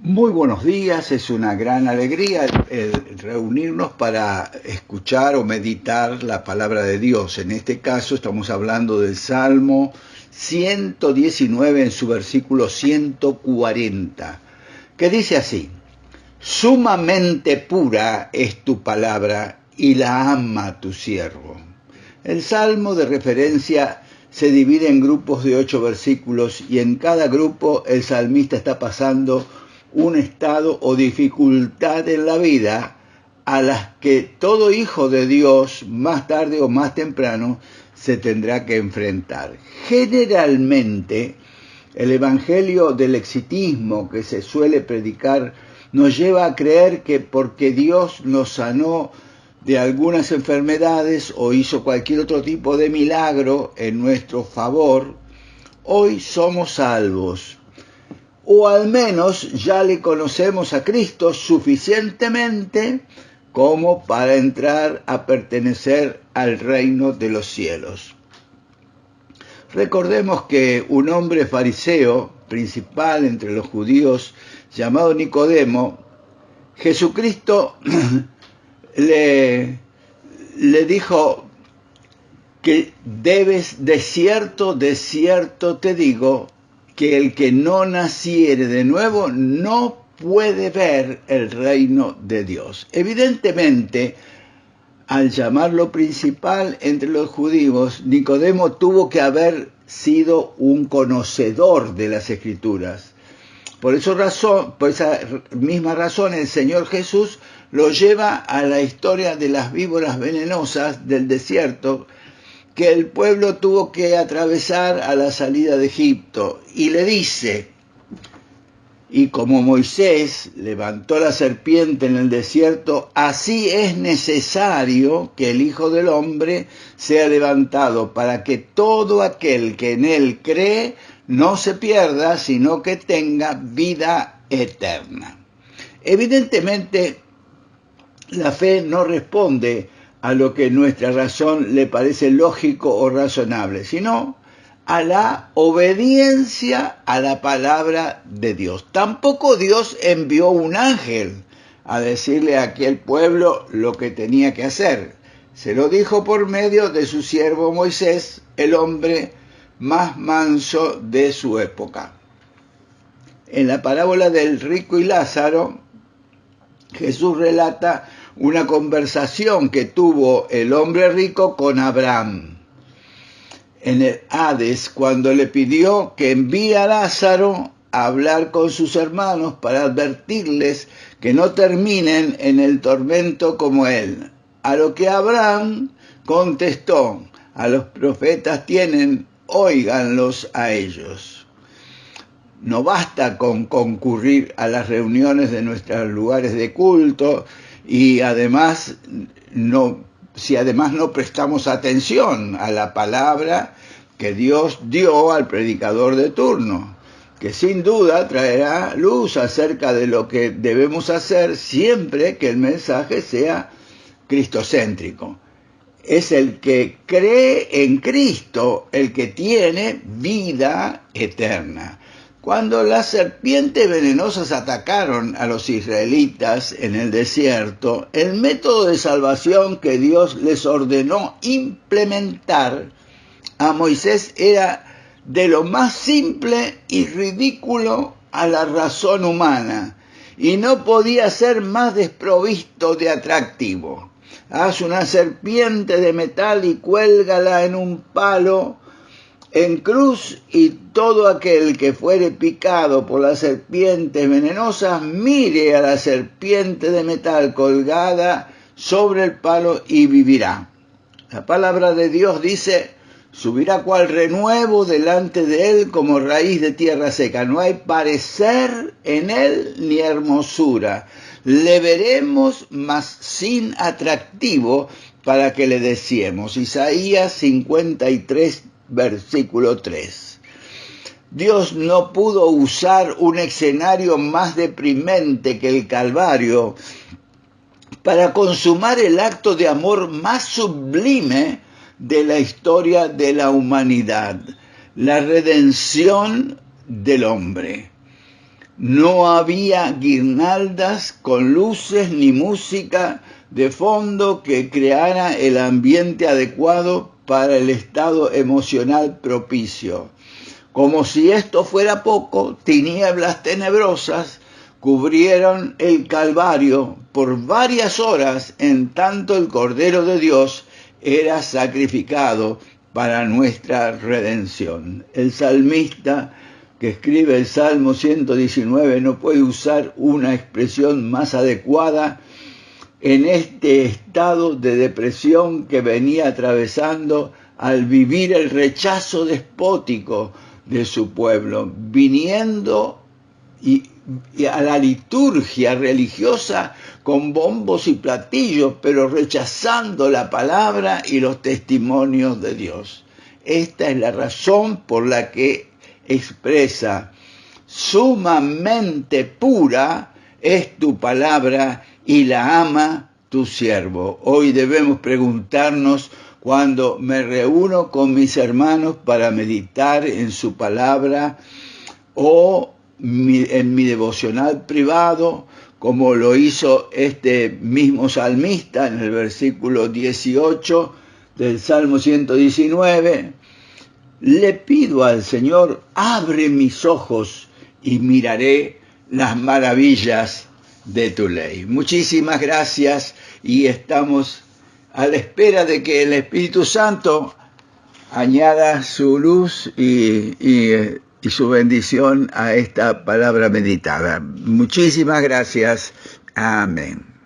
Muy buenos días, es una gran alegría el reunirnos para escuchar o meditar la palabra de Dios. En este caso estamos hablando del Salmo 119 en su versículo 140, que dice así: Sumamente pura es tu palabra y la ama tu siervo. El Salmo de referencia se divide en grupos de 8 versículos y en cada grupo el salmista está pasando un estado o dificultad en la vida a las que todo hijo de Dios, más tarde o más temprano, se tendrá que enfrentar. Generalmente, el evangelio del exitismo que se suele predicar nos lleva a creer que porque Dios nos sanó de algunas enfermedades o hizo cualquier otro tipo de milagro en nuestro favor, hoy somos salvos. O al menos ya le conocemos a Cristo suficientemente como para entrar a pertenecer al reino de los cielos. Recordemos que un hombre fariseo, principal entre los judíos, llamado Nicodemo, Jesucristo le dijo que debes, de cierto te digo, que el que no naciere de nuevo no puede ver el reino de Dios. Evidentemente, al llamarlo principal entre los judíos, Nicodemo tuvo que haber sido un conocedor de las Escrituras. Por esa misma razón, el Señor Jesús lo lleva a la historia de las víboras venenosas del desierto que el pueblo tuvo que atravesar a la salida de Egipto, y le dice: y como Moisés levantó la serpiente en el desierto, así es necesario que el Hijo del Hombre sea levantado, para que todo aquel que en él cree no se pierda, sino que tenga vida eterna. Evidentemente, la fe no responde a lo que nuestra razón le parece lógico o razonable, sino a la obediencia a la palabra de Dios. Tampoco Dios envió un ángel a decirle a aquel pueblo lo que tenía que hacer. Se lo dijo por medio de su siervo Moisés, el hombre más manso de su época. En la parábola del rico y Lázaro, Jesús relata una conversación que tuvo el hombre rico con Abraham en el Hades, cuando le pidió que envíe a Lázaro a hablar con sus hermanos para advertirles que no terminen en el tormento como él. A lo que Abraham contestó: a los profetas tienen, óiganlos a ellos. No basta con concurrir a las reuniones de nuestros lugares de culto y además si además no prestamos atención a la palabra que Dios dio al predicador de turno, que sin duda traerá luz acerca de lo que debemos hacer siempre que el mensaje sea cristocéntrico. Es el que cree en Cristo el que tiene vida eterna. Cuando las serpientes venenosas atacaron a los israelitas en el desierto, el método de salvación que Dios les ordenó implementar a Moisés era de lo más simple y ridículo a la razón humana, y no podía ser más desprovisto de atractivo. Haz una serpiente de metal y cuélgala en un palo en cruz, y todo aquel que fuere picado por las serpientes venenosas mire a la serpiente de metal colgada sobre el palo y vivirá. La palabra de Dios dice: subirá cual renuevo delante de él como raíz de tierra seca. No hay parecer en él ni hermosura. Le veremos, mas sin atractivo, para que le deseemos. Isaías 53, versículo 3. Dios no pudo usar un escenario más deprimente que el Calvario para consumar el acto de amor más sublime de la historia de la humanidad, la redención del hombre. No había guirnaldas con luces ni música de fondo que creara el ambiente adecuado para el estado emocional propicio. Como si esto fuera poco, tinieblas tenebrosas cubrieron el Calvario por varias horas, en tanto el Cordero de Dios era sacrificado para nuestra redención. El salmista que escribe el Salmo 119 no puede usar una expresión más adecuada en este estado de depresión que venía atravesando al vivir el rechazo despótico de su pueblo, viniendo y a la liturgia religiosa con bombos y platillos, pero rechazando la palabra y los testimonios de Dios. Esta es la razón por la que expresa: sumamente pura es tu palabra y la ama tu siervo. Hoy debemos preguntarnos, cuando me reúno con mis hermanos para meditar en su palabra o en mi devocional privado, como lo hizo este mismo salmista en el versículo 18 del Salmo 119, le pido al Señor: abre mis ojos y miraré las maravillas de tu ley. Muchísimas gracias, y estamos a la espera de que el Espíritu Santo añada su luz y su bendición a esta palabra meditada. Muchísimas gracias. Amén.